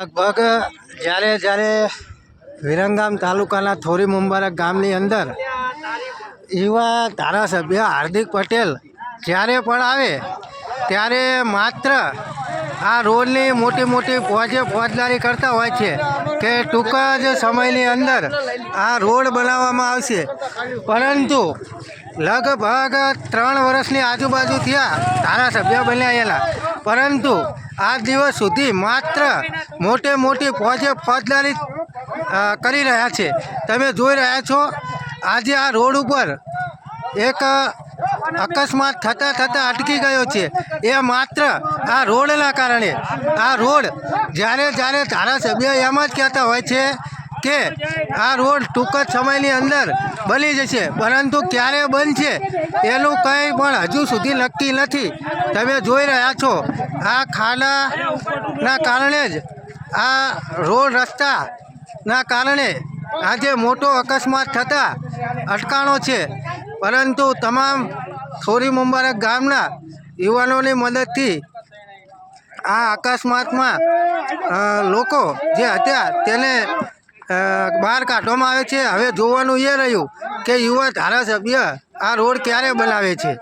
લગભગ જ્યારે જ્યારે વિરંગામ તાલુકાના થોરી મુંબારક ગામની અંદર યુવા ધારાસભ્ય હાર્દિક પટેલ જ્યારે પણ આવે ત્યારે માત્ર આ રોડની મોટી મોટી ફોજદારી કરતા હોય છે કે ટૂંક જ સમયની અંદર આ રોડ બનાવવામાં આવશે, પરંતુ લગભગ 3 વર્ષની આજુબાજુ થયા ધારાસભ્ય બન્યા, પરંતુ આજ દિવસ સુધી માત્ર મોટી ફોજદારી કરી રહ્યા છે। તમે જોઈ રહ્યા છો આજે આ રોડ ઉપર એક અકસ્માત થતાં અટકી ગયો છે। એ માત્ર આ રોડના કારણે। આ રોડ જ્યારે ધારાસભ્ય એમ જ કહેતા હોય છે કે આ રોડ ટૂંક જ સમયની અંદર બની જશે, પરંતુ ક્યારે બનશે એનું કંઈ પણ હજુ સુધી નક્કી નથી। તમે જોઈ રહ્યા છો આ ખાડાના કારણે જ આ રોડ રસ્તાના કારણે આજે મોટો અકસ્માત થતાં અટકાણો છે, પરંતુ તમામ થોરી મુંબારક ગામના યુવાનોની મદદથી આ અકસ્માતમાં લોકો જે હતા તેને બહાર કાઢવામાં આવે છે। હવે જોવાનું એ રહ્યું કે યુવા ધારાસભ્ય આ રોડ ક્યારે બનાવે છે।